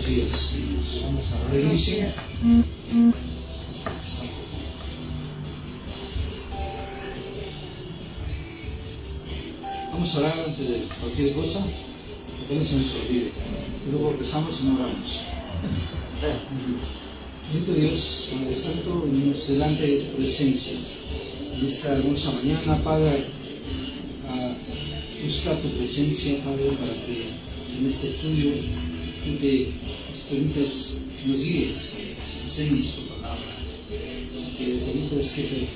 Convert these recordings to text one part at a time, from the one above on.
Buenos días. Vamos a dar inicio. Vamos a orar antes de cualquier cosa, que no se nos olvide. Y luego empezamos y no oramos. Bendito Dios, Padre Santo, venimos delante de tu presencia. En esta hermosa mañana, Padre, a buscar tu presencia, Padre, para que en este estudio tú te permitas que nos guíes, que nos enseñes tu palabra, que permitas que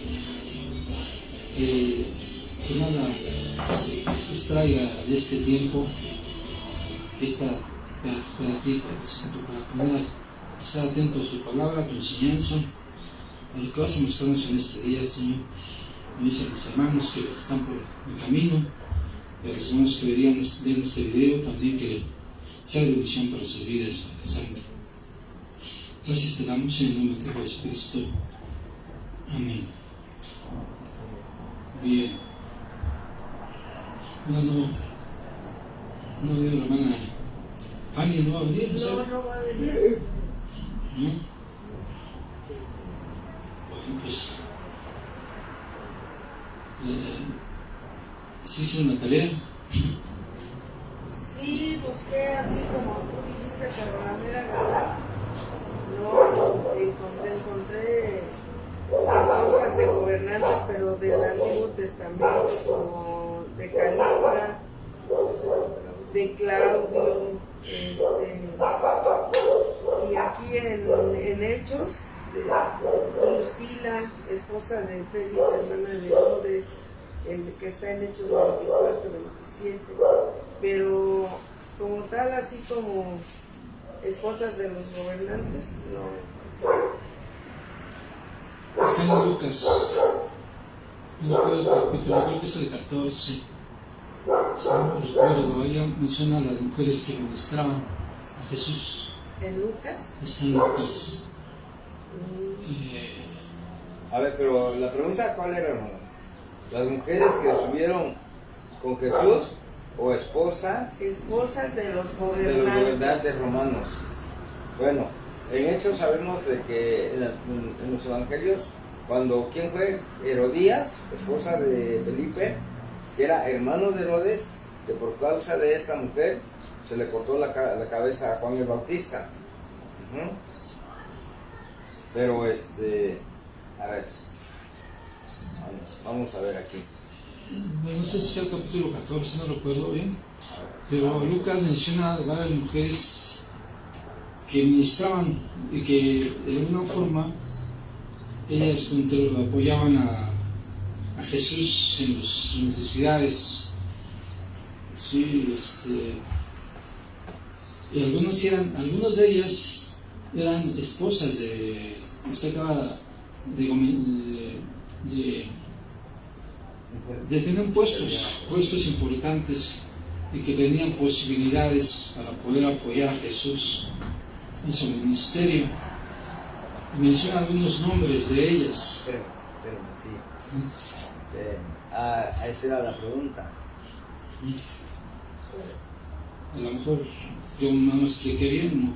nada extraiga de este tiempo que es para ti, Padre Santo, para poder estar atentos a tu palabra, a tu enseñanza, a lo que vas a mostrarnos en este día, Señor. Bendice a mis hermanos que están por el camino, y a los hermanos que vean este video, también que sea de bendición para sus vidas, Padre Santo. Gracias te damos en el nombre de Jesucristo. Amén. Bien. No veo la hermana Fanny, ¿no va a venir? No va a venir. ¿No? Bueno, pues ¿sí hicieron la tarea? Sí, busqué así como tú dijiste, pero la mera verdad no encontré cosas de gobernantes, pero del Antiguo Testamento, como de Calígula, de Claudio, y aquí en Hechos, de Drusila, esposa de Félix, hermana de Herodes, que está en Hechos 24, 27, pero como tal, así como esposas de los gobernantes, no. Está en Lucas, no recuerdo el capítulo, creo que es el 14. Si no recuerdo, ella menciona a las mujeres que ministraban a Jesús. ¿En Lucas? Está en Lucas. A ver, pero la pregunta, ¿cuál era, hermano? ¿Las mujeres que estuvieron con Jesús o esposas de los de los gobernantes romanos? Bueno, en Hechos sabemos de que en los evangelios, ¿quién fue? Herodías, esposa de Felipe, que era hermano de Herodes, que por causa de esta mujer se le cortó la cabeza a Juan el Bautista. Pero a ver, vamos a ver aquí. No sé si es el capítulo 14, no recuerdo bien, pero Lucas menciona a varias mujeres que ministraban y que de alguna forma ellas apoyaban a Jesús en sus necesidades. Sí, y algunas de ellas eran esposas de, usted acaba de tener puestos importantes y que tenían posibilidades para poder apoyar a Jesús en su ministerio. Y menciona algunos nombres de ellas. Pero sí. Esa era la pregunta. A lo mejor yo no me expliqué bien, ¿no?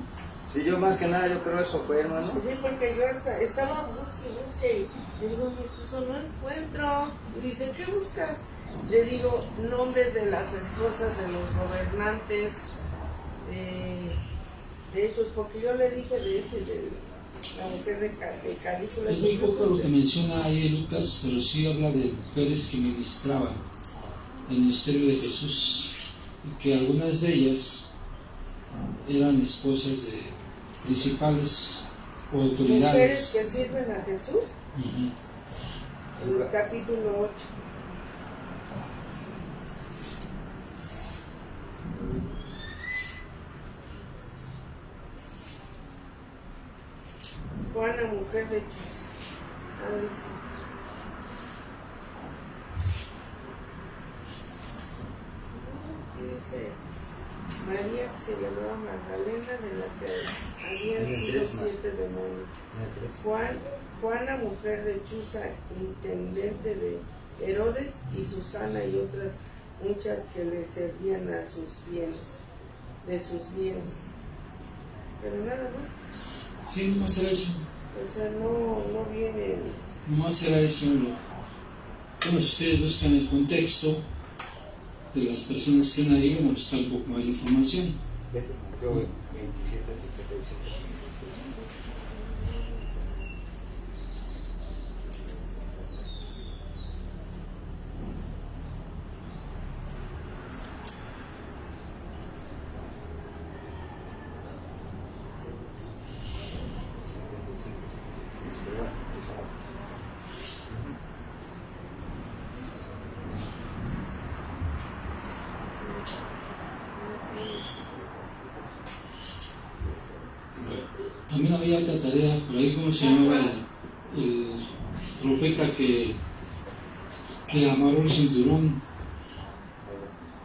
Sí, yo más que nada, yo creo eso fue, hermano. Sí, porque yo estaba busque y digo, mi esposo, no encuentro. Dice, ¿qué buscas? Le digo, nombres de las esposas de los gobernantes, de Hechos, porque yo le dije de la mujer de Calígula. Es muy poco lo que menciona ahí Lucas, pero sí habla de mujeres que ministraban el ministerio de Jesús y que algunas de ellas eran esposas de principales o autoridades. Mujeres que sirven a Jesús. En el capítulo 8. Juana, mujer de Chuza. Dice María, que se llamaba Magdalena, de la que habían sido 7 demonios. Juana, mujer de Chuza, intendente de Herodes, y Susana y otras muchas que le servían a sus bienes, de sus bienes. pero nada más. Sí, nomás era eso. O sea, no viene. Nomás era eso. Bueno, si ustedes buscan el contexto de las personas que han ahí, van a buscar un poco más de información. Mateo 27, 77. También había otra tarea, por ahí, ¿cómo se llamaba el profeta que amarró el cinturón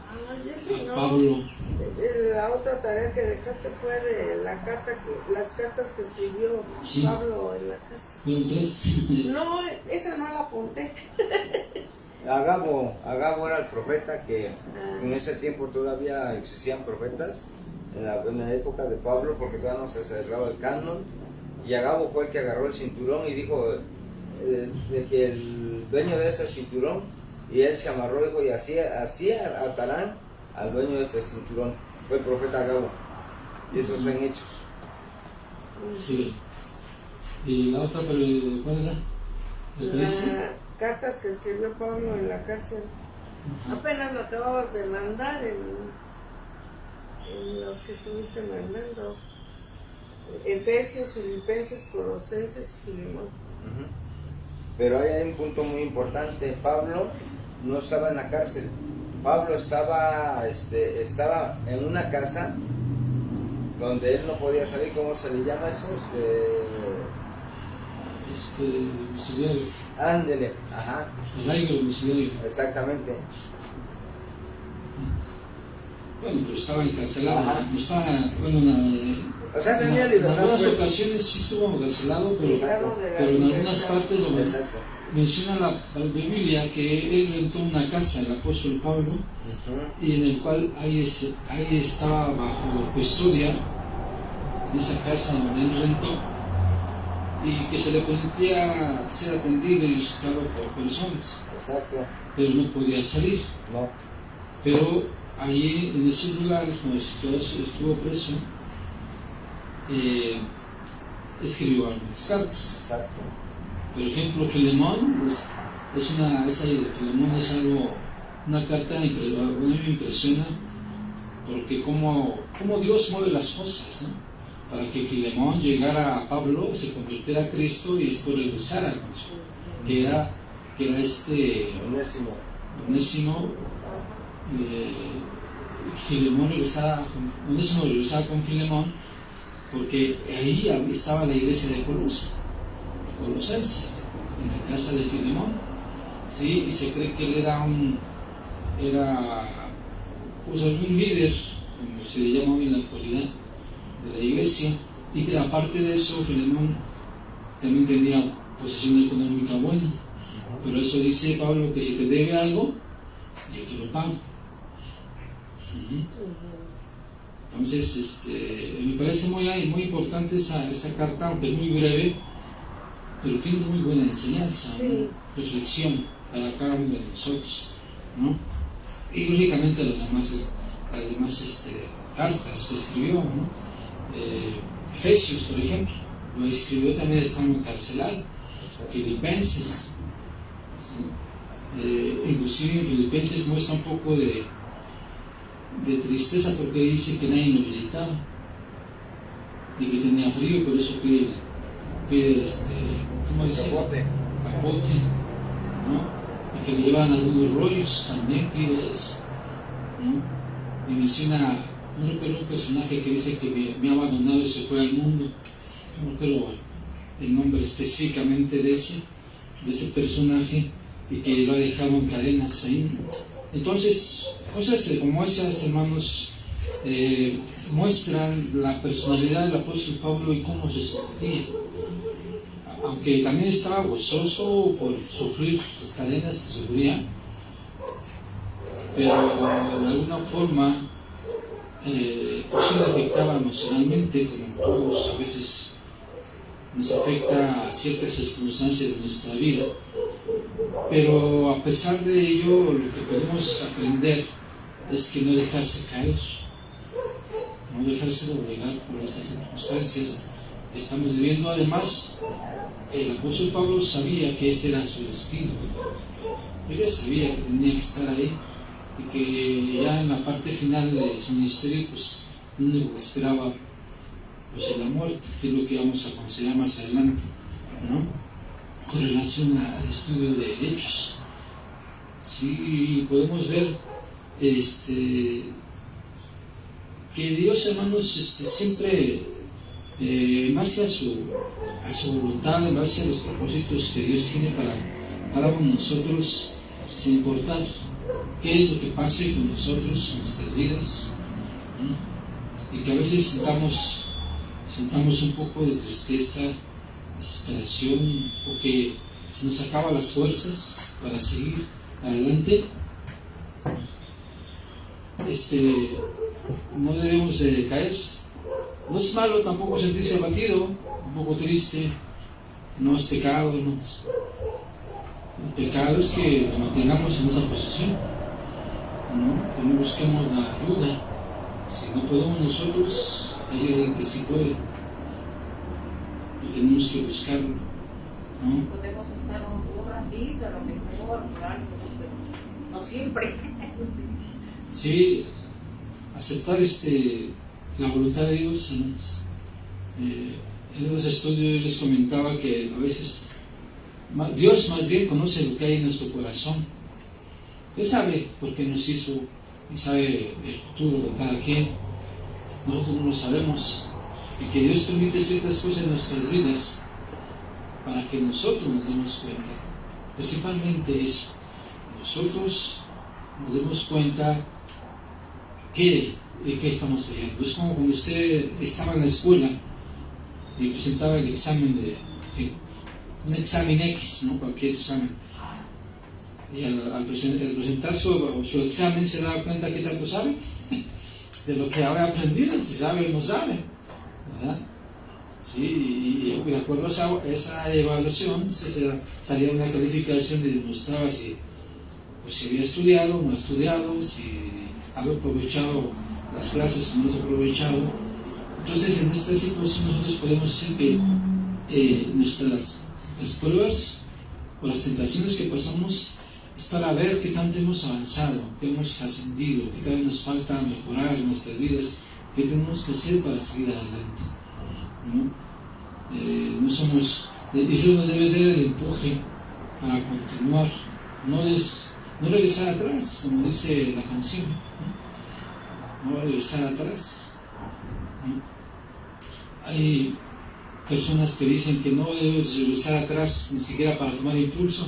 Ay, ese a no. Pablo? La otra tarea que dejaste fue de las cartas que escribió Sí. Pablo en la casa. Fueron 3. No, esa no la apunté. Agabo era el profeta que en ese tiempo todavía existían profetas, en la época de Pablo, porque todavía no se cerraba el canon, y Agabo fue el que agarró el cinturón y dijo de que el dueño de ese cinturón, y él se amarró, dijo, y así atarán al dueño de ese cinturón. Fue el profeta Agabo, y esos son hechos. Sí. ¿Y la otra, pero cuál era? ¿El que dice? Cartas que escribió Pablo en la cárcel. Ajá. Apenas lo acababas de mandar en los que estuviste mandando. Efesios, Filipenses, Colosenses y Filemón. Pero ahí hay un punto muy importante. Pablo no estaba en la cárcel. Pablo estaba en una casa donde él no podía salir. ¿Cómo se le llama eso? Domiciliario. Ándele, ajá, El aire domiciliario. exactamente. Bueno, pero estaba encarcelado. Ajá. No estaba, bueno, O sea, tenía en libertad. algunas Pues. ocasiones sí estuvo encarcelado, pero en algunas partes lo Exacto. menciona la Biblia que él rentó una casa, el apóstol Pablo, y en el cual ahí estaba bajo custodia de esa casa donde él rentó, y que se le permitía ser atendido y visitado por personas, Exacto. pero no podía salir. No. Pero allí en esos lugares, cuando estuvo preso, escribió algunas cartas. Exacto. Por ejemplo, Filemón, esa de Filemón es una carta que a mí me impresiona, porque cómo Dios mueve las cosas, ¿no? Para que Filemón llegara a Pablo, se convirtiera a Cristo y después regresara con que era Onésimo. Onésimo regresaba con Filemón, porque ahí estaba la iglesia de Colosenses, en la casa de Filemón, ¿sí? Y se cree que él era un líder, como se le llama hoy en la actualidad, de la iglesia, y que aparte de eso, Filemón también tenía posición económica buena, pero eso dice Pablo, que si te debe algo, yo te lo pago. Entonces, me parece muy importante esa carta, aunque es muy breve, pero tiene muy buena enseñanza, Sí. ¿no? Reflexión para cada uno de nosotros, ¿no? Y lógicamente las demás cartas que escribió, ¿no? Efesios, por ejemplo, lo escribió también estando encarcelado. Filipenses, ¿sí? Inclusive en Filipenses muestra un poco de tristeza, porque dice que nadie lo visitaba y que tenía frío, por eso pide ¿cómo dice? Capote, ¿no? Y que le llevan algunos rollos, también pide eso, ¿no? Y menciona un personaje que dice que me ha abandonado y se fue al mundo. No recuerdo el nombre específicamente de ese personaje, y que lo ha dejado en cadenas ahí. Entonces, cosas como esas, hermanos, muestran la personalidad del apóstol Pablo y cómo se sentía. Aunque también estaba gozoso por sufrir las cadenas que sufría, pero de alguna forma pues sí le afectaba emocionalmente, como todos a veces nos afecta a ciertas circunstancias de nuestra vida, pero a pesar de ello lo que podemos aprender es que no dejarse caer, no dejarse doblegar por estas circunstancias que estamos viviendo. Además, el apóstol Pablo sabía que ese era su destino, él ya sabía que tenía que estar ahí y que ya en la parte final de su ministerio pues lo único que esperaba pues es la muerte, que es lo que vamos a considerar más adelante, ¿no? Con relación al estudio de Hechos. Sí, podemos ver que Dios, hermanos, siempre en base a su voluntad, en base a los propósitos que Dios tiene para cada uno de nosotros, sin importar qué es lo que pase con nosotros en nuestras vidas, ¿no? Y que a veces sentamos un poco de tristeza, desesperación, o que se nos acaban las fuerzas para seguir adelante. No debemos de caer. No es malo tampoco sentirse abatido, un poco triste, no es pecado, hermanos. El pecado es que nos mantengamos en esa posición, ¿no? Que no busquemos la ayuda. Si no podemos nosotros, hay alguien que sí puede, y tenemos que buscarlo, ¿no? Podemos estar un ratito, a lo mejor, por algo, pero no siempre. Sí, aceptar la voluntad de Dios, hermanos. En los estudios yo les comentaba que a veces Dios más bien conoce lo que hay en nuestro corazón. Él sabe por qué nos hizo y sabe el futuro de cada quien. Nosotros no lo sabemos, y que Dios permite ciertas cosas en nuestras vidas para que nosotros nos demos cuenta. Principalmente eso, nosotros nos demos cuenta de qué estamos fallando. Es como cuando usted estaba en la escuela y presentaba el examen un examen X, ¿no? Cualquier examen. Y al presentar su examen se da cuenta que tanto sabe de lo que habrá aprendido, si sabe o no sabe, ¿verdad? Sí, y de acuerdo a esa evaluación salía una calificación que demostraba si había estudiado o no estudiado, si había aprovechado las clases o no las ha aprovechado. Entonces, en esta situación nosotros podemos decir que las pruebas o las tentaciones que pasamos es para ver qué tanto hemos avanzado, qué hemos ascendido, qué todavía nos falta mejorar en nuestras vidas, qué tenemos que hacer para seguir adelante, ¿no? Eso nos debe dar el empuje para continuar, no regresar atrás, como dice la canción, no regresar atrás, ¿no? Hay personas que dicen que no debes regresar atrás ni siquiera para tomar impulso,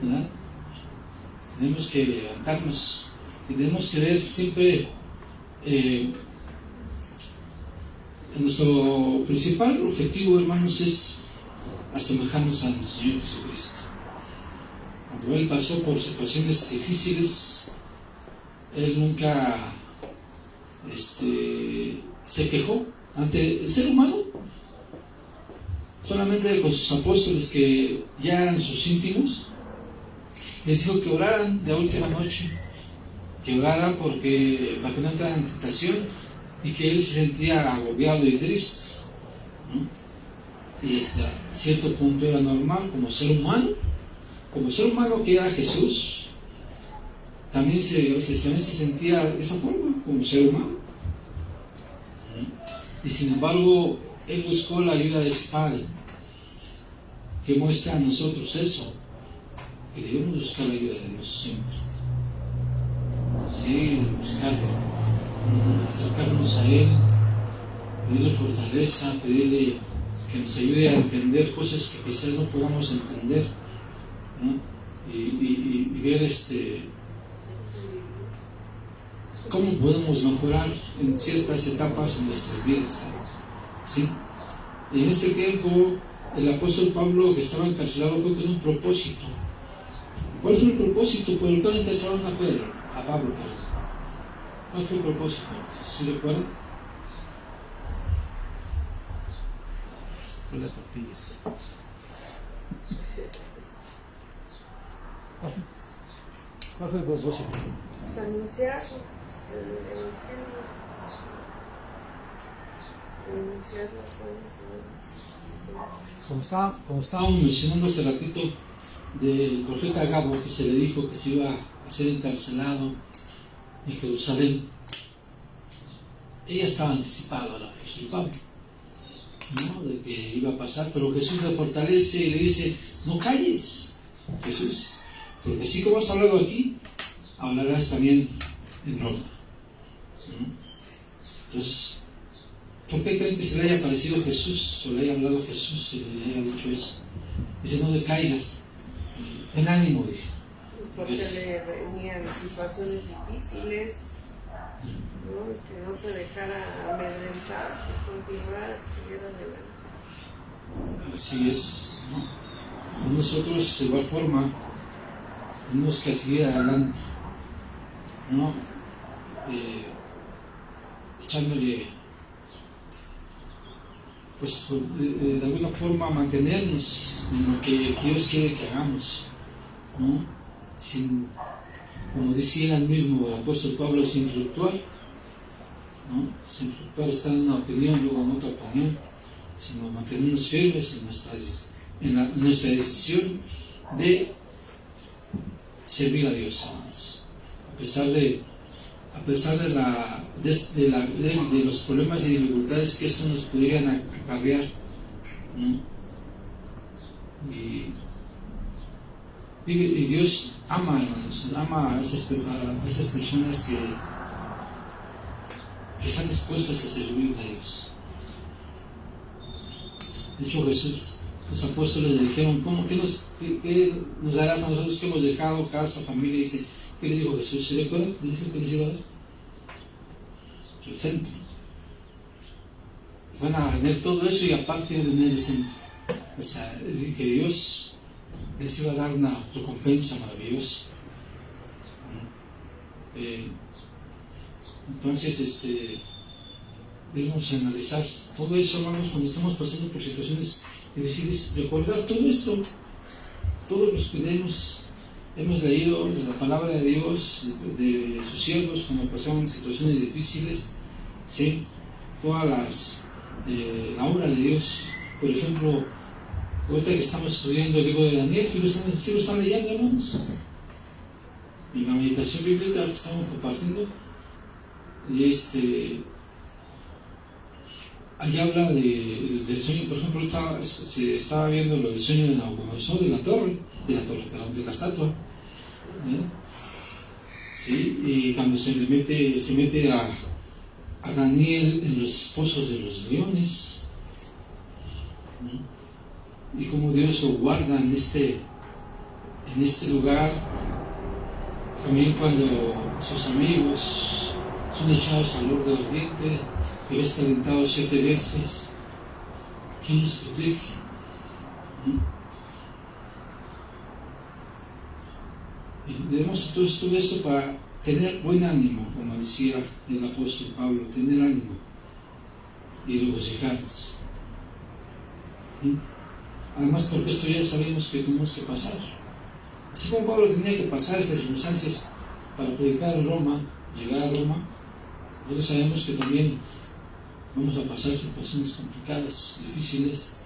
¿verdad? Tenemos que levantarnos y tenemos que ver siempre nuestro principal objetivo, hermanos, es asemejarnos a nuestro Señor Jesucristo. Cuando Él pasó por situaciones difíciles, Él nunca se quejó ante el ser humano, solamente con sus apóstoles que ya eran sus íntimos. Les dijo que oraran de última noche, que oraran para que no entraran en tentación, y que él se sentía agobiado y triste, ¿no? Y hasta cierto punto era normal como ser humano que era Jesús, también se sentía de esa forma como ser humano, ¿no? Y sin embargo él buscó la ayuda de su Padre, que muestra a nosotros eso, que debemos buscar la ayuda de Dios siempre. Sí, buscarlo, acercarnos a Él, pedirle fortaleza, pedirle que nos ayude a entender cosas que quizás no podamos entender, ¿no? Y ver cómo podemos mejorar en ciertas etapas en nuestras vidas, ¿sí? Y en ese tiempo el apóstol Pablo, que estaba encarcelado, fue con un propósito. ¿Cuál fue el propósito por el cual encarcelaron a Pablo? ¿Cuál fue el propósito? ¿Sí recuerdan? Con las tortillas. ¿Cuál fue el propósito? Pues anunciar el Evangelio, anunciar las buenas nuevas. Como estábamos mencionando hace ratito del profeta Agabo, que se le dijo que se iba a ser encarcelado en Jerusalén, ella estaba anticipada a la apóstol Pablo, ¿no? De que iba a pasar, pero Jesús le fortalece y le dice: no calles, Jesús, porque así como has hablado aquí, hablarás también en Roma, ¿no? Entonces, ¿por qué creen que se le haya aparecido Jesús, o le haya hablado Jesús y le haya dicho eso? Dice: no decaigas, ten ánimo, dije. Porque le venían situaciones difíciles, ¿no? Que no se dejara amedrentar, que continuara, que siguiera adelante. Así es, ¿no? Nosotros de igual forma tenemos que seguir adelante, ¿no? Echándole, pues de alguna forma mantenernos en lo que Dios quiere que hagamos, ¿no? Sin, como decía el mismo el apóstol Pablo, sin fluctuar, ¿no? Sin fluctuar, estar en una opinión, luego en otra opinión, sino mantenernos firmes en nuestra decisión de servir a Dios, hermanos. A pesar de los problemas y dificultades que eso nos podrían acarrear, ¿no? Y Dios ama, hermanos, ama a esas personas que están dispuestas a servir a Dios. De hecho, Jesús, los apóstoles le dijeron: ¿qué nos darás a nosotros que hemos dejado casa, familia? Y dice, ¿qué le dijo Jesús? ¿Se recuerdan? ¿Le dijo que les iba a dar? El centro. Van a tener todo eso y aparte de tener el centro. O sea, que Dios les iba a dar una recompensa maravillosa. Entonces, debemos analizar todo eso, hermanos, cuando estamos pasando por situaciones difíciles, recordar todo esto, todos los que hemos leído de la palabra de Dios, de sus siervos, cuando pasaban situaciones difíciles, ¿sí? Todas la obra de Dios. Por ejemplo, ahorita que estamos estudiando el libro de Daniel, ¿sí lo están leyendo, hermanos? En la meditación bíblica que estamos compartiendo, y ahí habla del sueño. Por ejemplo, ahorita se estaba viendo lo del sueño de Nabucodonosor, de la estatua, ¿sí? Y cuando se mete a Daniel en los pozos de los leones, ¿no? Y como Dios lo guarda en este lugar. También cuando sus amigos son echados al horno ardiente, que es calentado 7 veces, ¿quién los protege? Y debemos todo esto para tener buen ánimo, como decía el apóstol Pablo, tener ánimo y regocijarnos. Además, porque esto ya sabemos que tenemos que pasar. Así como Pablo tenía que pasar estas circunstancias para predicar en Roma, llegar a Roma, nosotros sabemos que también vamos a pasar situaciones complicadas, difíciles,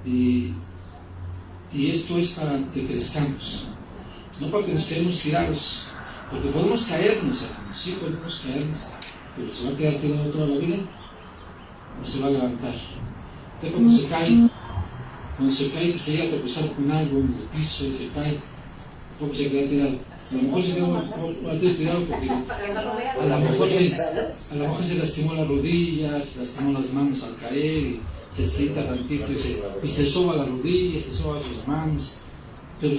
y esto es para que crezcamos, no para que nos quedemos tirados, porque podemos caernos, hermanos, sí podemos caernos, pero ¿se va a quedar tirado toda la vida? ¿O se va a levantar? Usted cuando se cae, que se llega a tropezar con algo en el piso y se cae, tampoco se queda tirado. A lo mejor se queda tirado porque a lo mejor se lastimó la rodilla, se lastimó las manos al caer, y se sienta tantito y se soba la rodilla, se soba sus manos, pero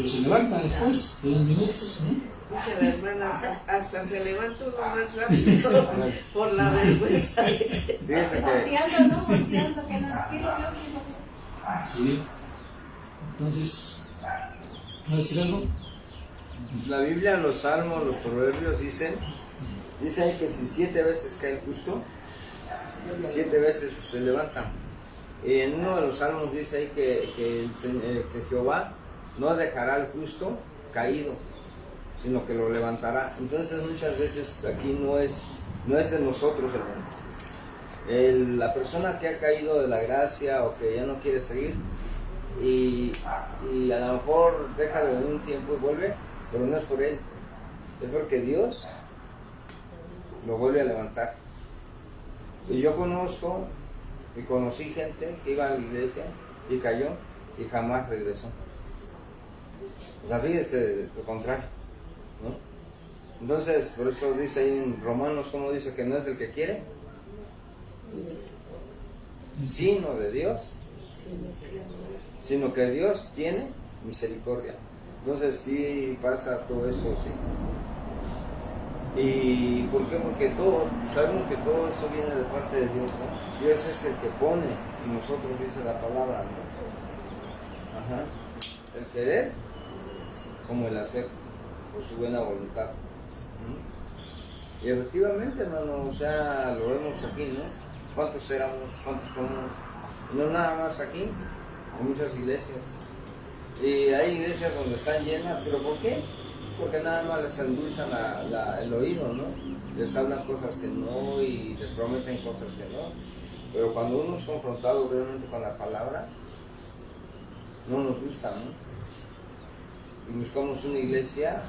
se levanta después de unos minutos, ¿no? Dice la hermana, hasta se levanta uno más rápido por la vergüenza. Fíjense Volteando, que no quiero yo. Sí. Entonces, ¿va a decir algo? la Biblia, los salmos, los proverbios dicen Dice ahí que si 7 veces cae el justo, 7 veces se levanta. Y en uno de los salmos dice ahí que Jehová no dejará al justo caído, sino que lo levantará. Entonces muchas veces aquí no es de nosotros, hermano. La persona que ha caído de la gracia o que ya no quiere seguir y a lo mejor deja de venir un tiempo y vuelve, pero no es por él, es porque Dios lo vuelve a levantar. Y yo conozco y conocí gente que iba a la iglesia y cayó y jamás regresó. O sea, fíjese lo contrario, ¿no? Entonces, por eso dice ahí en Romanos, como dice que no es del que quiere, sino de Dios, sino que Dios tiene misericordia. Entonces sí pasa todo esto, sí. ¿Y por qué? Porque sabemos que todo eso viene de parte de Dios, ¿no? Dios es el que pone y nosotros, dice la palabra, ¿no? Ajá. El querer como el hacer, por su buena voluntad. ¿Mm? Y efectivamente, hermano, o sea, lo vemos aquí, ¿no? ¿Cuántos éramos? ¿Cuántos somos? Y no nada más aquí, en muchas iglesias. Y hay iglesias donde están llenas, ¿pero por qué? Porque nada más les endulzan el oído, ¿no? Les hablan cosas que no y les prometen cosas que no. Pero cuando uno es confrontado realmente con la palabra, no nos gusta, ¿no? Y buscamos una iglesia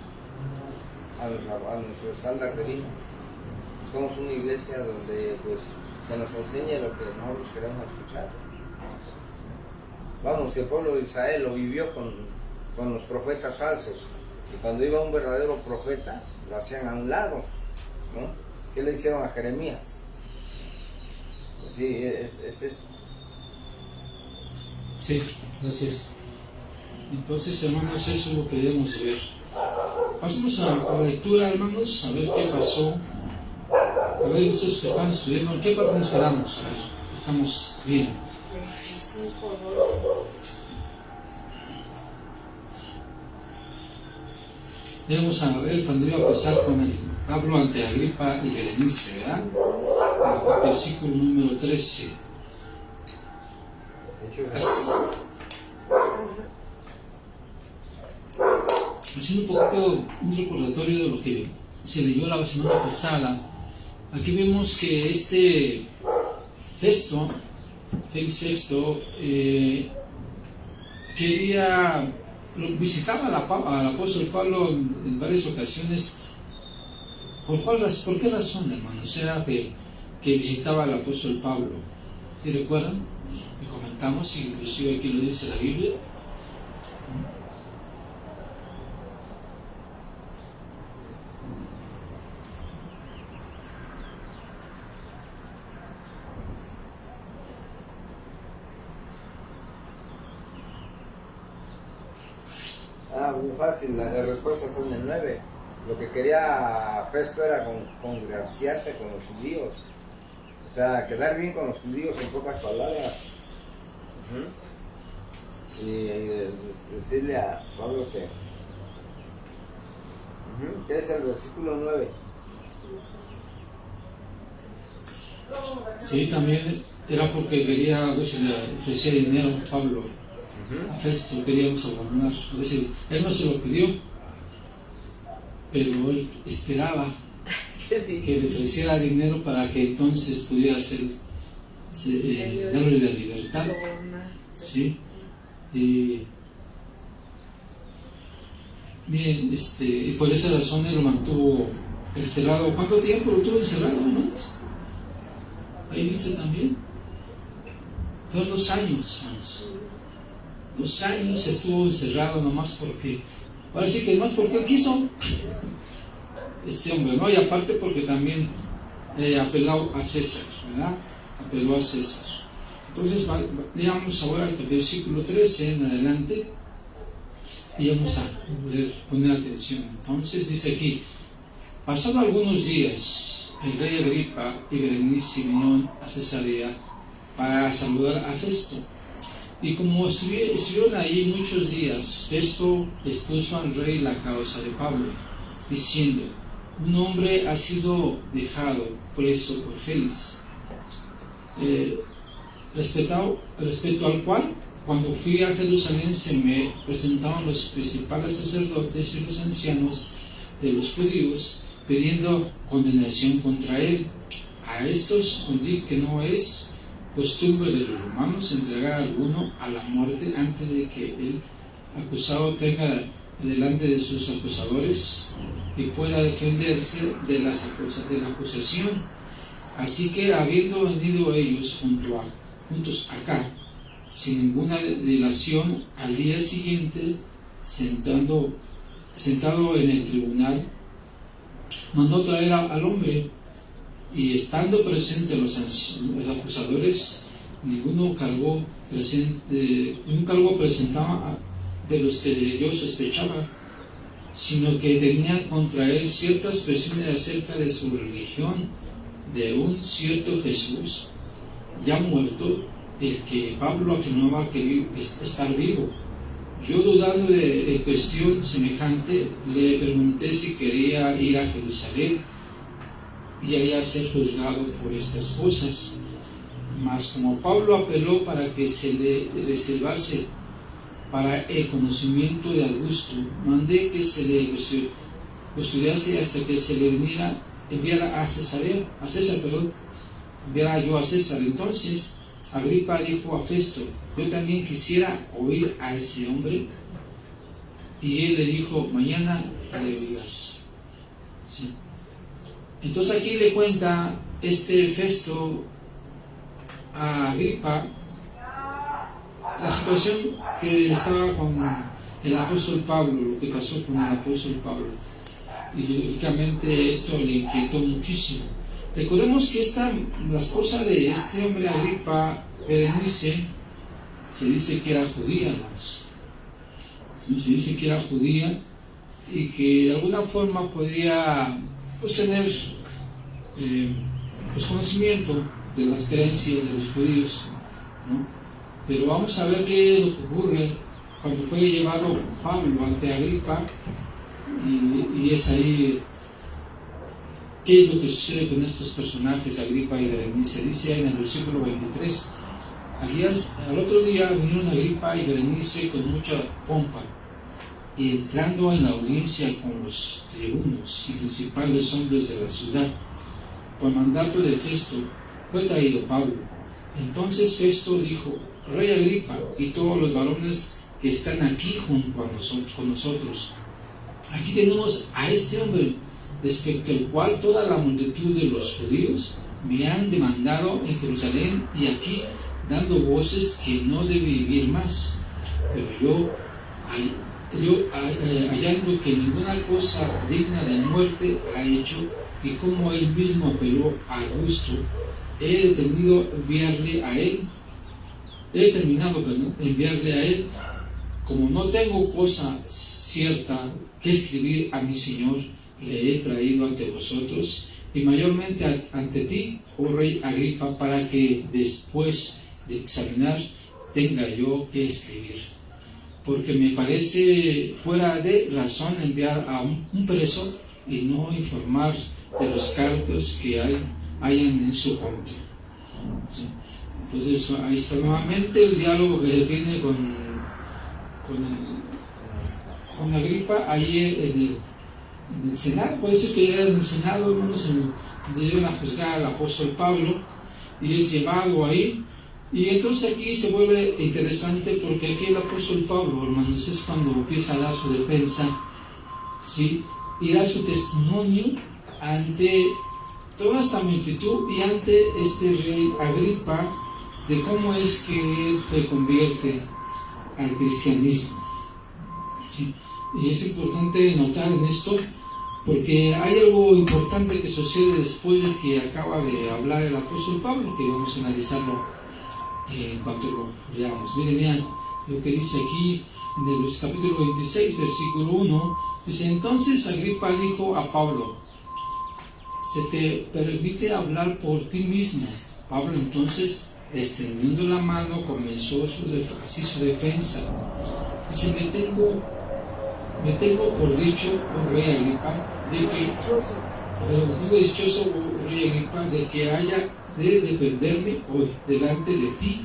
a nuestro estándar de vida. Buscamos una iglesia donde pues se nos enseñe lo que nosotros queremos escuchar. Vamos, si el pueblo de Israel lo vivió con los profetas falsos, y cuando iba un verdadero profeta, lo hacían a un lado, ¿no? ¿Qué le hicieron a Jeremías? Sí, es eso. Sí, gracias. Entonces, hermanos, eso es lo que debemos ver. Pasemos a la lectura, hermanos, a ver qué pasó. A ver, esos que están estudiando, ¿en qué parte nos quedamos? A ver, estamos bien. 25:2. Vamos a ver cuando iba a pasar con el Pablo ante Agripa y Berenice, ¿verdad? El versículo número 13. Haciendo un poquito un recordatorio de lo que se leyó la semana pasada, aquí vemos que este Festo, Félix Sexto, visitaba al apóstol Pablo en varias ocasiones. ¿Por qué razón, hermanos? Era que visitaba al apóstol Pablo. ¿Sí recuerdan? Y comentamos, inclusive aquí lo dice la Biblia. Muy fácil, las respuestas son el 9. Lo que quería Festo era congraciarse con los judíos, o sea, quedar bien con los judíos, en pocas palabras. Y decirle a Pablo que es el versículo 9. Sí, también era porque quería, a veces le ofrecía dinero a Pablo. A Festo quería sobornar. A veces él no se lo pidió, pero él esperaba que le ofreciera dinero para que entonces pudiera darle la libertad. ¿Sí? Bien, y por esa razón él lo mantuvo encerrado. ¿Cuánto tiempo lo tuvo encerrado, hermanos? Ahí dice también. Fueron 2 años, hermanos. 2 años estuvo encerrado nomás porque, ahora sí que más porque él quiso, este hombre, ¿no? Y aparte porque también apeló a César, ¿verdad? Apeló a César. Entonces, leamos ahora el versículo 13 en adelante y vamos a poner atención. Entonces, dice aquí: pasado algunos días, el rey Agripa y Berenice vinieron a Cesarea para saludar a Festo. Y como estuvieron ahí muchos días, Festo expuso al rey la causa de Pablo, diciendo: un hombre ha sido dejado preso por Félix, respecto al cual, cuando fui a Jerusalén, se me presentaron los principales sacerdotes y los ancianos de los judíos, pidiendo condenación contra él. A estos respondí que no es costumbre de los romanos entregar a alguno a la muerte antes de que el acusado tenga delante de sus acusadores y pueda defenderse de la acusación. Así que, habiendo venido ellos juntos acá, sin ninguna dilación, al día siguiente, sentado en el tribunal, mandó traer al hombre, y estando presentes los acusadores, ningún cargo presentaba de los que yo sospechaba, sino que tenían contra él ciertas presiones acerca de su religión, de un cierto Jesús, ya muerto, el que Pablo afirmaba que estar vivo. Yo, dudando de cuestión semejante, le pregunté si quería ir a Jerusalén y allá ser juzgado por estas cosas. Mas como Pablo apeló para que se le reservase para el conocimiento de Augusto, mandé que se le custodiase hasta que se le enviara a César. Entonces Agripa dijo a Festo: yo también quisiera oír a ese hombre. Y él le dijo: mañana le oirás. ¿Sí? Entonces aquí le cuenta Festo a Agripa la situación que estaba con el apóstol Pablo, lo que pasó con el apóstol Pablo. Y lógicamente esto le inquietó muchísimo. Recordemos que la esposa de este hombre, Agripa, Berenice, se dice que era judía, se dice que era judía y que de alguna forma podría tener conocimiento de las creencias de los judíos, ¿no? Pero vamos a ver qué es lo que ocurre cuando fue llevado Pablo ante Agripa, y es ahí qué es lo que sucede con estos personajes, Agripa y Berenice. Dice en el versículo 23: al otro día vinieron Agripa y Berenice con mucha pompa, y entrando en la audiencia con los tribunos y principales hombres de la ciudad, por mandato de Festo, fue traído Pablo. Entonces Festo dijo: Rey Agripa y todos los varones que están aquí junto con nosotros, aquí tenemos a este hombre, respecto al cual toda la multitud de los judíos me han demandado en Jerusalén y aquí, dando voces que no debe vivir más. Pero yo hallando que ninguna cosa digna de muerte ha hecho, y como él mismo apeló a Augusto, he determinado enviarle a él, como no tengo cosa cierta que escribir a mi Señor, le he traído ante vosotros, y mayormente ante ti, oh Rey Agripa, para que después de examinar tenga yo que escribir. Porque me parece fuera de razón enviar a un preso y no informar de los cargos que hayan en su contra. ¿Sí? Entonces ahí está nuevamente el diálogo que tiene con Agripa ahí en el Senado. Puede ser que ya en el Senado algunos deben a juzgar al apóstol Pablo, y es llevado ahí. Y entonces aquí se vuelve interesante, porque aquí el apóstol Pablo, hermanos, es cuando empieza a dar su defensa, ¿sí? Y da su testimonio ante toda esta multitud y ante este rey Agripa, de cómo es que él se convierte al cristianismo. ¿Sí? Y es importante notar en esto, porque hay algo importante que sucede después de que acaba de hablar el apóstol Pablo, que vamos a analizarlo en cuanto lo leamos. Miren lo que dice aquí en el capítulo 26, versículo 1. Dice: entonces Agripa dijo a Pablo: ¿se te permite hablar por ti mismo? Pablo entonces, extendiendo la mano, comenzó su defensa. Dice: me tengo me tengo por dicho, oh rey Agripa, de que, Dichoso. pero tengo dichoso, oh rey Agripa, de que haya de defenderme hoy delante de ti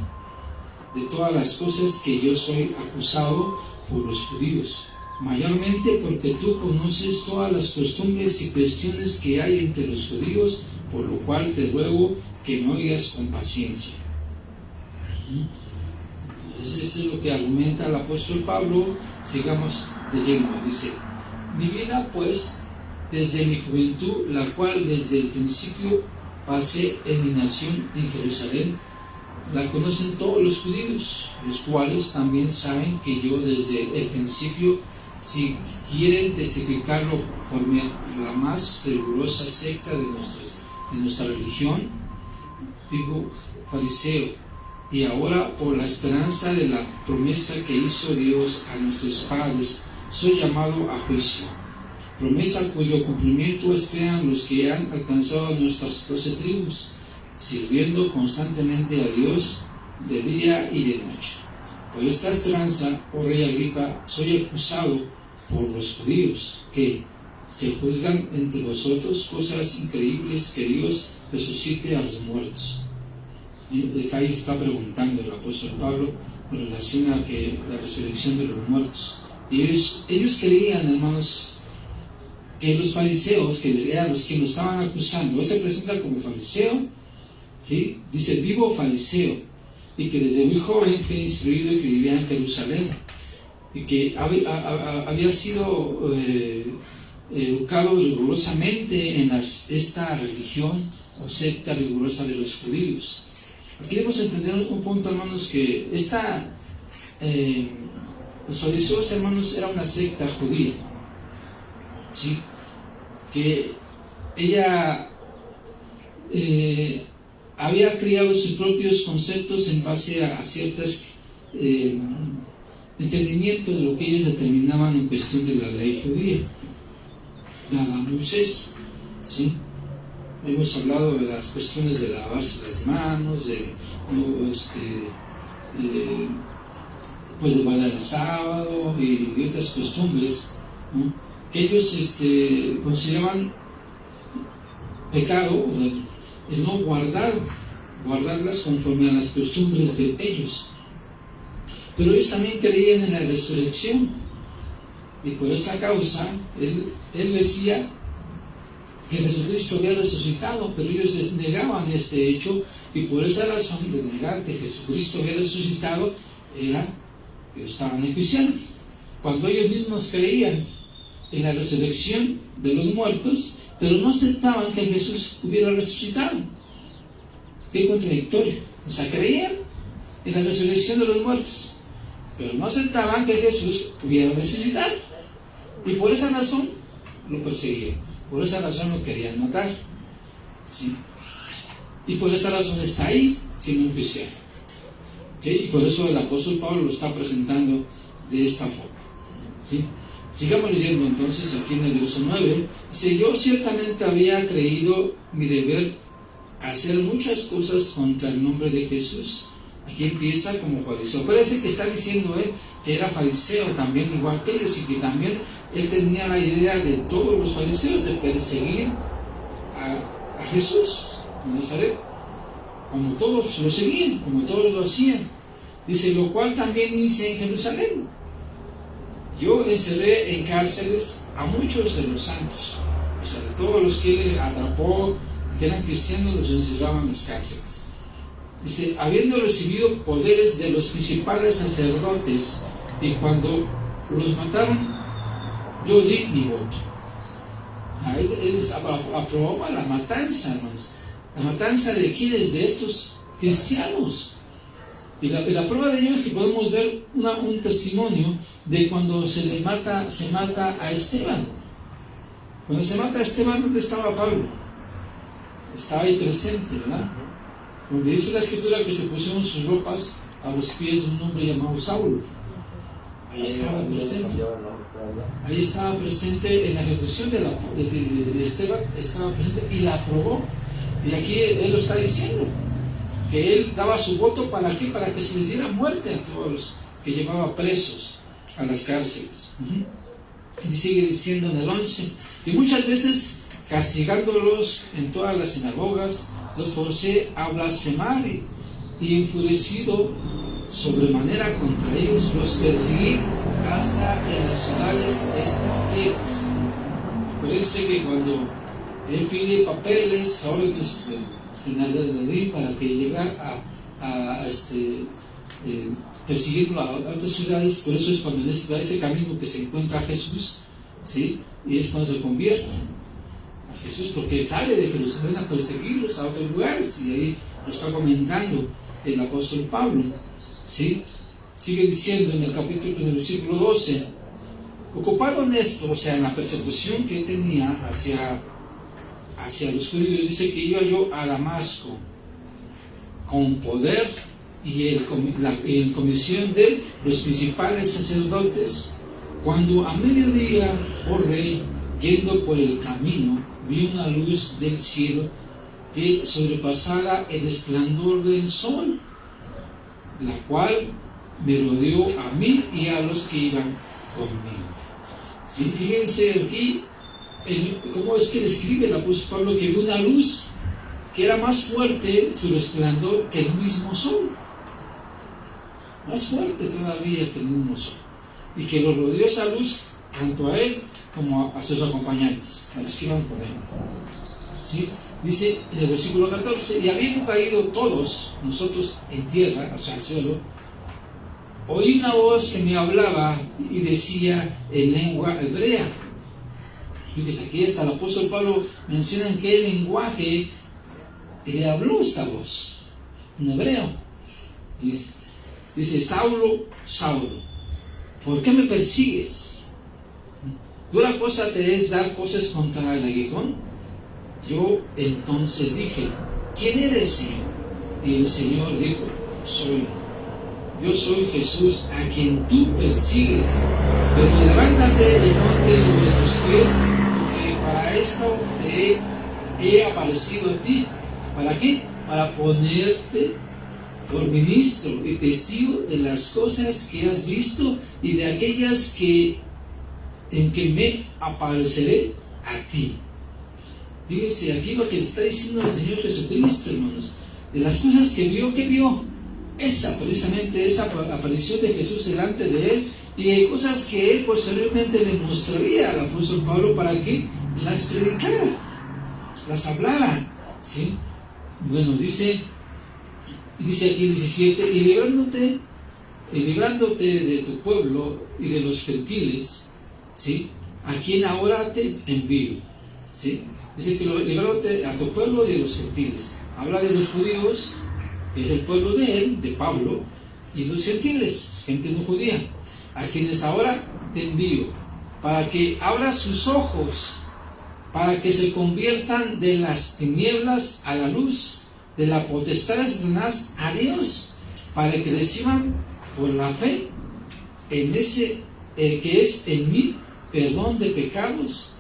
de todas las cosas que yo soy acusado por los judíos, mayormente porque tú conoces todas las costumbres y cuestiones que hay entre los judíos, por lo cual te ruego que me oigas con paciencia. Entonces eso es lo que argumenta el apóstol Pablo. Sigamos leyendo. Dice: mi vida pues desde mi juventud, la cual desde el principio pasé en mi nación en Jerusalén, la conocen todos los judíos, los cuales también saben que yo desde el principio, si quieren testificarlo por la más rigurosa secta de nuestra religión, digo fariseo, y ahora por la esperanza de la promesa que hizo Dios a nuestros padres, soy llamado a juicio. Promesa cuyo cumplimiento esperan los que han alcanzado nuestras 12 tribus, sirviendo constantemente a Dios de día y de noche. Por esta esperanza, oh rey Agripa, soy acusado por los judíos, que se juzgan entre vosotros cosas increíbles, que Dios resucite a los muertos. Ahí está preguntando el apóstol Pablo en relación a la resurrección de los muertos. Y ellos creían, hermanos, que los fariseos, que eran los que lo estaban acusando, él se presenta como fariseo, ¿sí? Dice vivo fariseo, y que desde muy joven fue instruido y que vivía en Jerusalén, y que había sido educado rigurosamente en esta religión o secta rigurosa de los judíos. Aquí debemos entender un punto, hermanos, que los fariseos, hermanos, era una secta judía, ¿sí? Que ella había creado sus propios conceptos en base a ciertos entendimientos de lo que ellos determinaban en cuestión de la ley judía dada a Moisés, ¿sí? Hemos hablado de las cuestiones de lavarse las manos, pues de guardar el sábado y de otras costumbres, ¿no? Que ellos consideraban pecado el no guardarlas conforme a las costumbres de ellos. Pero ellos también creían en la resurrección, y por esa causa él decía que Jesucristo había resucitado, pero ellos negaban este hecho, y por esa razón de negar que Jesucristo había resucitado era que lo estaban enjuiciando, cuando ellos mismos creían en la resurrección de los muertos, pero no aceptaban que Jesús hubiera resucitado. Qué contradictorio. O sea, creían en la resurrección de los muertos, pero no aceptaban que Jesús hubiera resucitado, y por esa razón lo perseguían, por esa razón lo querían matar, ¿sí? Y por esa razón está ahí sin enjuiciar, ¿okay? Y por eso el apóstol Pablo lo está presentando de esta forma, ¿sí? Sigamos leyendo entonces aquí en el verso 9. Dice: yo ciertamente había creído mi deber hacer muchas cosas contra el nombre de Jesús. Aquí empieza como fariseo. Parece que está diciendo él que era fariseo también, igual que ellos, y que también él tenía la idea de todos los fariseos de perseguir a Jesús de Nazaret, como todos lo seguían, como todos lo hacían. Dice: lo cual también hice en Jerusalén. Yo encerré en cárceles a muchos de los santos, o sea, de todos los que él atrapó, que eran cristianos, los encerraban en las cárceles. Dice: habiendo recibido poderes de los principales sacerdotes, y cuando los mataron, yo di mi voto. Él aprobaba la matanza, hermanos. ¿La matanza de quiénes? De estos cristianos. Y la prueba de ello es que podemos ver un testimonio de cuando se mata a Esteban. Cuando se mata a Esteban, ¿dónde estaba Pablo? Estaba ahí presente, ¿verdad? Donde dice la escritura que se pusieron sus ropas a los pies de un hombre llamado Saulo. Ahí estaba presente. Ahí estaba presente en la ejecución de Esteban, estaba presente y la aprobó. Y aquí él lo está diciendo, que él daba su voto ¿para qué? Para que se les diera muerte a todos los que llevaba presos a las cárceles. Y sigue diciendo en el 11, y muchas veces castigándolos en todas las sinagogas, los forcé a blasfemar y enfurecido sobremanera contra ellos, los perseguí hasta en las ciudades extranjeras. Parece que cuando él pide papeles, órdenes del Sanedrín para que llegara a perseguirlo a otras ciudades, por eso es cuando va ese camino que se encuentra a Jesús, ¿sí? Y es cuando se convierte a Jesús, porque sale de Jerusalén a perseguirlos a otros lugares, y ahí lo está comentando el apóstol Pablo, ¿sí? Sigue diciendo en el versículo 12, ocupado en esto, o sea, en la persecución que tenía hacia los judíos, dice que iba yo a Damasco con poder y en comisión de los principales sacerdotes, cuando a mediodía, oh rey, yendo por el camino, vi una luz del cielo que sobrepasara el resplandor del sol, la cual me rodeó a mí y a los que iban conmigo. ¿Sí? Fíjense aquí cómo es que describe el apóstol Pablo que vio una luz que era más fuerte su resplandor que el mismo sol, más fuerte todavía que el mismo sol, y que lo rodeó esa luz tanto a él como a sus acompañantes, a los que iban con él. ¿Sí? Dice en el versículo 14, y habiendo caído todos nosotros en tierra, o sea, al suelo, oí una voz que me hablaba y decía en lengua hebrea. Fíjese, aquí está el apóstol Pablo menciona en qué lenguaje le habló esta voz, en hebreo. Dice, Saulo, Saulo, ¿por qué me persigues? ¿Dura cosa te es dar cosas contra el aguijón? Yo entonces dije, ¿quién eres, Señor? Y el Señor dijo, yo soy Jesús a quien tú persigues, pero levántate y ponte sobre tus pies, porque para esto te he aparecido a ti. ¿Para qué? Para ponerte por ministro y testigo de las cosas que has visto y de aquellas en que me apareceré a ti. Fíjense aquí lo que está diciendo el Señor Jesucristo, hermanos, de las cosas que vio, precisamente esa aparición de Jesús delante de él, y de cosas que él posteriormente le mostraría al apóstol Pablo para que las predicara, las hablara, ¿sí? Bueno, dice aquí 17, y librándote de tu pueblo y de los gentiles, ¿sí? A quien ahora te envío, ¿sí? Dice que librándote a tu pueblo y de los gentiles. Habla de los judíos, que es el pueblo de él, de Pablo, y los gentiles, gente no judía, a quienes ahora te envío, para que abras sus ojos, para que se conviertan de las tinieblas a la luz, de la potestad de Satanás a Dios, para que reciban por la fe en ese que es en mí perdón de pecados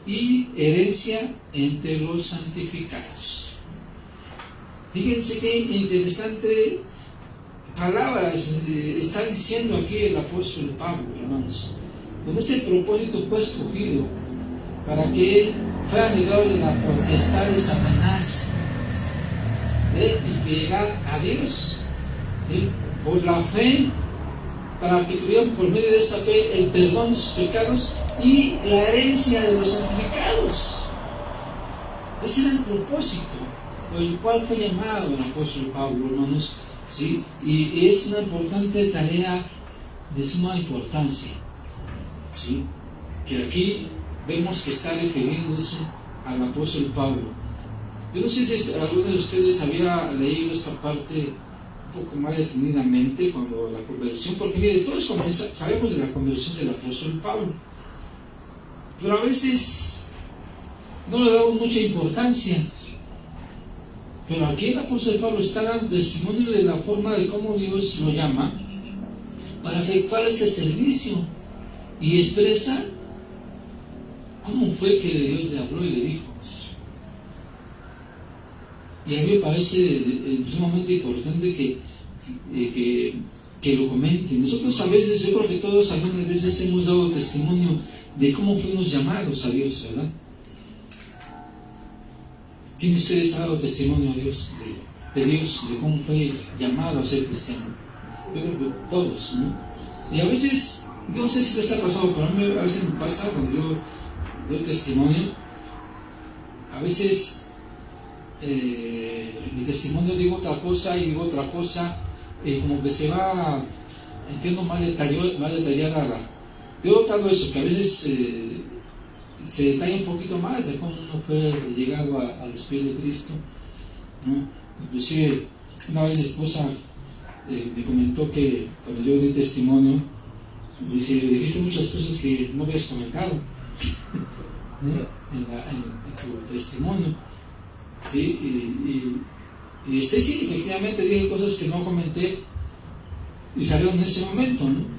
y herencia entre los santificados. Fíjense qué interesante palabras está diciendo aquí el apóstol Pablo, hermanos. Con ese propósito fue escogido para que fuera librado de la potestad de Satanás, y que llegara a Dios, ¿sí? Por la fe, para que tuvieran por medio de esa fe el perdón de sus pecados y la herencia de los santificados. Ese era el propósito por el cual fue llamado el apóstol Pablo, hermanos, ¿sí? Y es una importante tarea de suma importancia, ¿sí? Que aquí vemos que está refiriéndose al apóstol Pablo. Yo no sé si alguno de ustedes había leído esta parte un poco más detenidamente cuando la conversión, porque mire, todos sabemos de la conversión del apóstol Pablo, pero a veces no le damos mucha importancia. Pero aquí el apóstol Pablo está dando testimonio de la forma de cómo Dios lo llama para efectuar este servicio y expresa cómo fue que Dios le habló y le dijo. Y a mí me parece sumamente importante que lo comenten. Nosotros a veces, yo creo que todos algunas veces hemos dado testimonio de cómo fuimos llamados a Dios, ¿verdad? ¿Quién de ustedes ha dado testimonio a Dios, de Dios, de cómo fue llamado a ser cristiano? Yo creo que todos, ¿no? Y a veces, yo no sé si les ha pasado, pero a mí a veces me pasa cuando yo doy testimonio, a veces en mi testimonio digo otra cosa y digo otra cosa, como que se va, entiendo más detallada Yo he notado eso, que a veces se detalla un poquito más de cómo uno fue llegado a los pies de Cristo, ¿no? Inclusive, una vez mi esposa me comentó que cuando yo di testimonio, dice, dijiste muchas cosas que no habías comentado, ¿no? en tu testimonio, ¿sí? Y sí, efectivamente dije cosas que no comenté y salieron en ese momento, ¿no?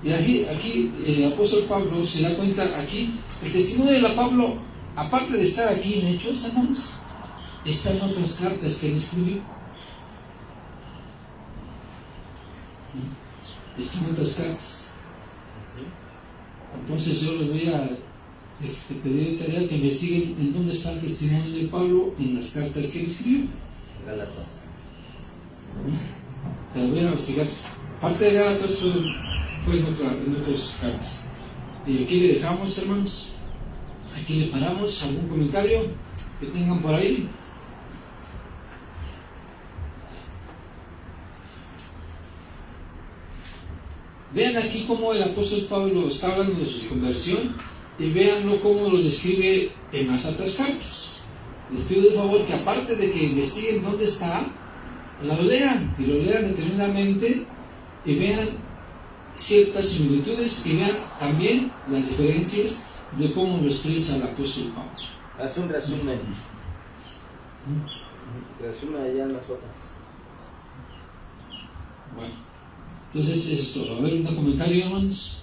Y así, aquí el apóstol Pablo se da cuenta, aquí, el testimonio de Pablo, aparte de estar aquí en Hechos, hermanos, está en otras cartas que él escribió. Están en otras cartas. Entonces yo les voy a pedir de tarea que investiguen en dónde está el testimonio de Pablo en las cartas que él escribió. Gálatas. La voy a investigar. Parte de Gálatas fue en otras cartas. Y aquí le dejamos, hermanos. Aquí le paramos. ¿Algún comentario que tengan por ahí? Vean aquí cómo el apóstol Pablo está hablando de su conversión y véanlo cómo lo describe en las otras cartas. Les pido de favor que aparte de que investiguen dónde está, lo lean y lo lean detenidamente y vean ciertas similitudes y vean también las diferencias de cómo lo expresa el apóstol Pablo. Haz un resumen. Resumen allá en las otras. Bueno, entonces es todo. A ver, un comentario, hermanos.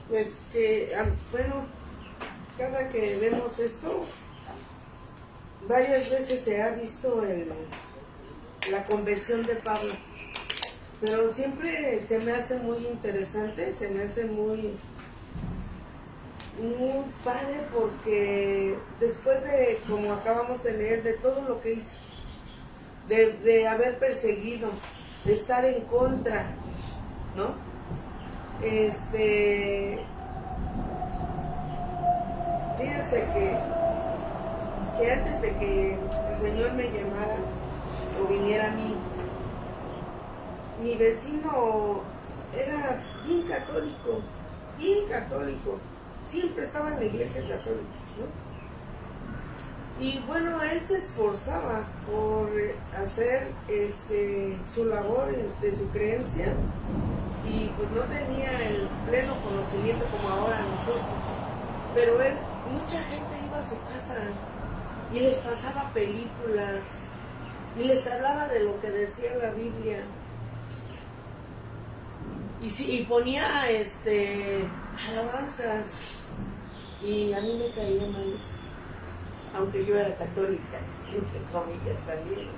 Pues que, bueno, cada que vemos esto, varias veces se ha visto la conversión de Pablo, pero siempre se me hace muy interesante, se me hace muy padre, porque después de, como acabamos de leer, de todo lo que hizo, de haber perseguido, de estar en contra, ¿no? Fíjense que antes de que el Señor me llamara o viniera a mí, mi vecino era bien católico, siempre estaba en la iglesia católica, ¿no? Y bueno, él se esforzaba por hacer su labor de su creencia, y pues no tenía el pleno conocimiento como ahora nosotros, pero mucha gente iba a su casa y les pasaba películas y les hablaba de lo que decía la Biblia, y ponía alabanzas, y a mí me caía mal eso, aunque yo era católica, entre comillas también,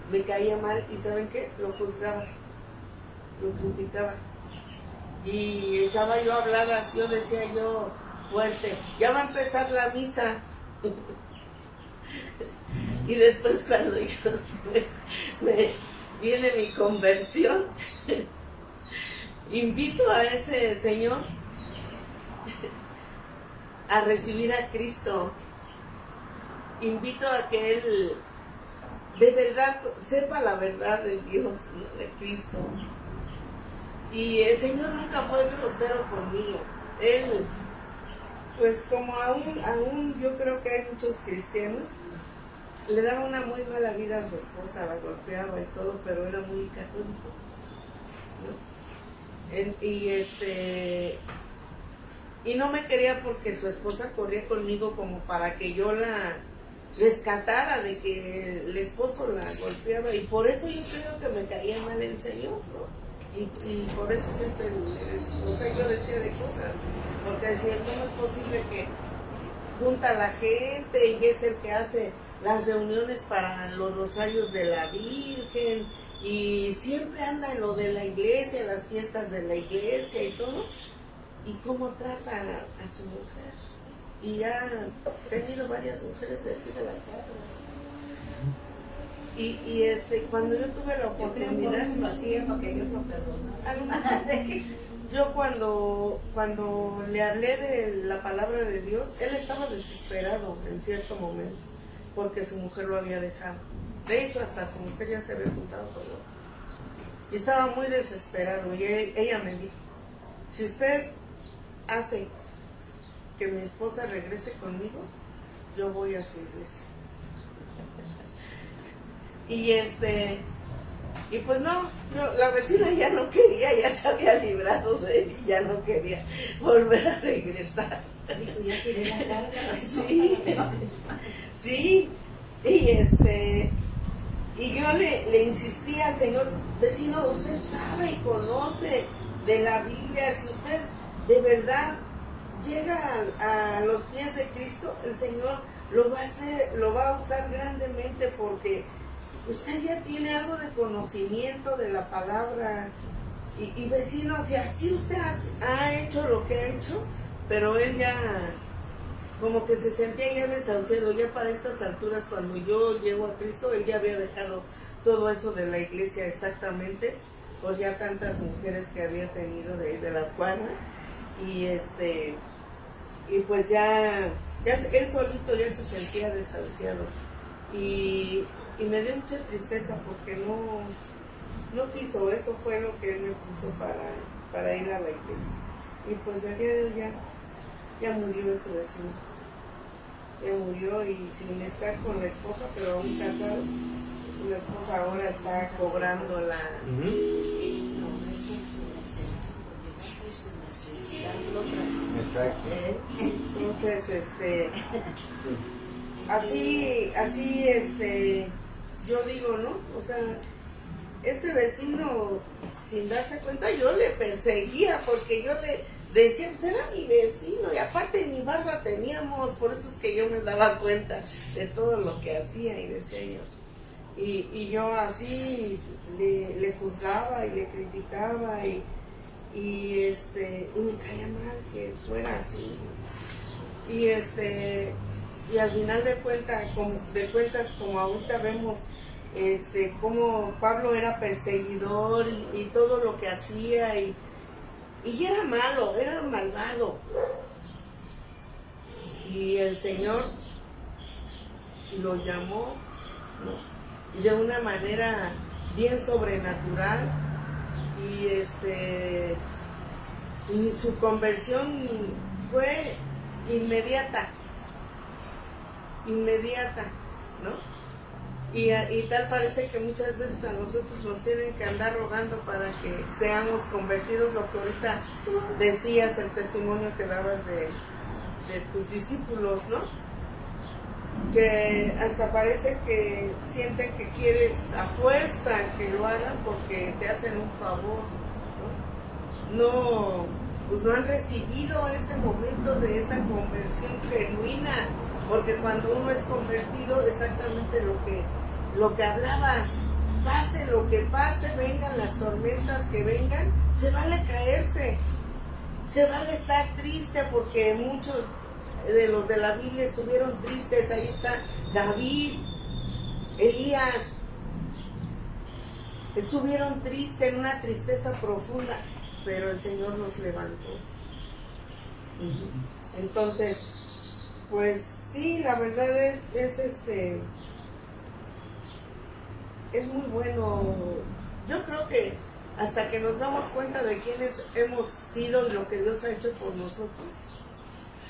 me caía mal, y ¿saben qué? Lo juzgaba, lo criticaba, y echaba yo habladas, yo decía yo fuerte, ya va a empezar la misa. Y después cuando me viene mi conversión, invito a ese señor a recibir a Cristo, invito a que él de verdad sepa la verdad de Dios, ¿no? De Cristo. Y el Señor nunca fue grosero conmigo. Él, pues como aún yo creo que hay muchos cristianos, le daba una muy mala vida a su esposa, la golpeaba y todo, pero era muy católico, ¿no? Y no me quería porque su esposa corría conmigo como para que yo la rescatara de que el esposo la golpeaba, y por eso yo creo que me caía mal el Señor, ¿no? Y por eso siempre, yo decía de cosas, porque decía, ¿cómo es posible que junta a la gente y es el que hace las reuniones para los rosarios de la Virgen, y siempre anda en lo de la iglesia, las fiestas de la iglesia y todo, y cómo trata a su mujer. Y ha tenido varias mujeres de aquí de la cuadra. Y cuando yo tuve la Yo creo que por oportunidad, eso lo hacía, para que Dios lo perdonara. yo cuando le hablé de la palabra de Dios, él estaba desesperado en cierto momento, porque su mujer lo había dejado. De hecho, hasta su mujer ya se había juntado con otro. Y estaba muy desesperado, y ella me dijo, si usted hace que mi esposa regrese conmigo, yo voy a su iglesia. Y pues no, la vecina ya no quería, ya se había librado de él, ya no quería volver a regresar. Dijo, ya tiré la carga. Sí, sí, y yo le insistí al Señor, vecino, usted sabe y conoce de la Biblia, si usted de verdad llega a los pies de Cristo, el Señor lo va a usar grandemente, porque usted ya tiene algo de conocimiento de la palabra. Y vecino, si así usted ha hecho lo que ha hecho, pero él ya como que se sentía ya desahuciado, ya para estas alturas, cuando yo llego a Cristo, él ya había dejado todo eso de la iglesia exactamente, por ya tantas mujeres que había tenido de la cuadra. Y pues ya él solito ya se sentía desahuciado. Y me dio mucha tristeza, porque no quiso, eso fue lo que él me puso para ir a la iglesia. Y pues el día de hoy ya murió ese vecino. Ya murió, y sin estar con la esposa, pero aún casado. La esposa ahora está cobrando la... Exacto. Entonces, así, yo digo, ¿no? O sea, este vecino, sin darse cuenta, yo le perseguía, porque yo le decía, pues era mi vecino, y aparte ni barra teníamos, por eso es que yo me daba cuenta de todo lo que hacía, y decía yo. Y yo así le juzgaba y le criticaba, y me caía mal que fuera así. Y al final de cuentas, como ahorita vemos, como Pablo era perseguidor y todo lo que hacía, y era malo, era malvado. Y el Señor lo llamó, ¿no?, de una manera bien sobrenatural, y su conversión fue inmediata, ¿no? Y tal parece que muchas veces a nosotros nos tienen que andar rogando para que seamos convertidos, lo que ahorita decías, el testimonio que dabas de tus discípulos, ¿no? Que hasta parece que sienten que quieres a fuerza que lo hagan porque te hacen un favor, ¿no? Pues no han recibido ese momento de esa conversión genuina, porque cuando uno es convertido, exactamente lo que hablabas, pase lo que pase, vengan las tormentas que vengan, se vale caerse, se vale estar triste, porque muchos de los de la Biblia estuvieron tristes. Ahí está David, Elías, estuvieron tristes, en una tristeza profunda, pero el Señor los levantó. Entonces, pues sí, la verdad es muy bueno. Yo creo que hasta que nos damos cuenta de quiénes hemos sido y lo que Dios ha hecho por nosotros,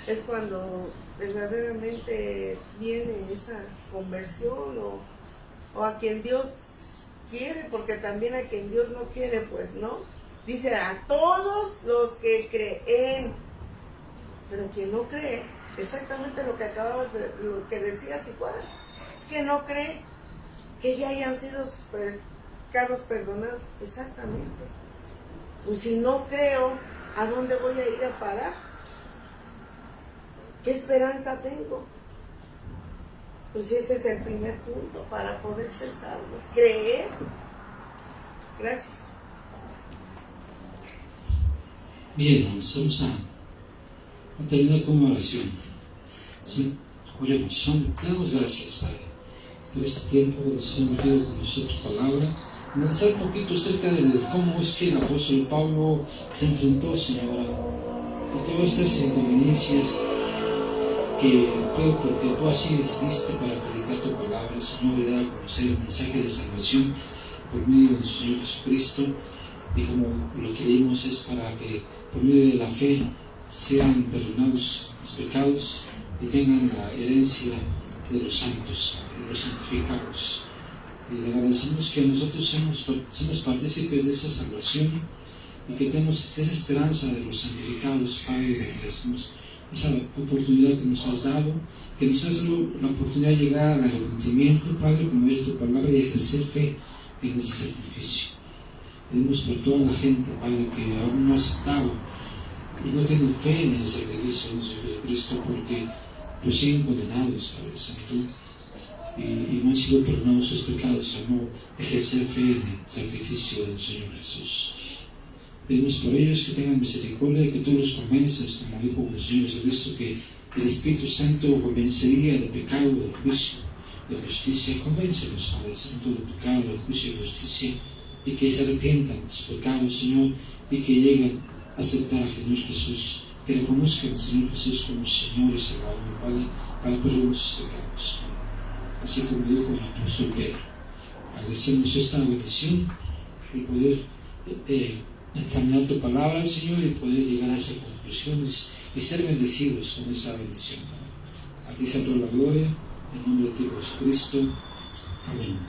es cuando verdaderamente viene esa conversión, o a quien Dios quiere, porque también a quien Dios no quiere, pues no. Dice a todos los que creen, pero quien no cree, exactamente lo que acababas lo que decías igual, es que no cree que ya hayan sido sus pecados perdonados, exactamente. Pues si no creo, ¿a dónde voy a ir a parar? ¿Qué esperanza tengo? Pues ese es el primer punto para poder ser salvos. Creer. Gracias. Bien, vamos a terminar con una oración. ¿Sí? Oremos, damos gracias, Padre, por este tiempo que nos ha permitido conocer tu palabra, analizar un poquito acerca de cómo es que el apóstol Pablo se enfrentó, Señor, a todas estas inconveniencias porque tú así decidiste para predicar tu palabra, Señor, y dar a conocer el mensaje de salvación por medio de nuestro Señor Jesucristo. Y como lo que leímos es para que por medio de la fe sean perdonados los pecados y tengan la herencia de los santos, de los santificados. Y le agradecemos que nosotros somos partícipes de esa salvación y que tenemos esa esperanza de los santificados, Padre. Le agradecemos esa oportunidad que nos has dado, que nos has dado la oportunidad de llegar al arrepentimiento, Padre, como es tu palabra, y ejercer fe en ese sacrificio. Pedimos por toda la gente, Padre, que aún no ha aceptado y no tienen fe en el sacrificio de Jesucristo, porque pues siguen condenados, Padre Santo, y no han sido perdonados sus pecados al no ejercer fe en el sacrificio del Señor Jesús. Pedimos por ellos que tengan misericordia y que tú los convences, como dijo el Señor Jesucristo, que el Espíritu Santo convencería de pecado, de juicio, de justicia. Convéncelos, Padre Santo, de pecado, de juicio y de justicia, y que se arrepientan de sus pecados, Señor, y que lleguen a aceptar al Señor Jesús, que reconozcan al Señor Jesús como Señor y Salvador, Padre, para perdonar sus pecados. Así como dijo el apóstol Pedro. Agradecemos esta bendición y poder examinar tu palabra, Señor, y poder llegar a esas conclusiones y ser bendecidos con esa bendición. A ti sea toda la gloria, en nombre de ti, Jesucristo. Amén.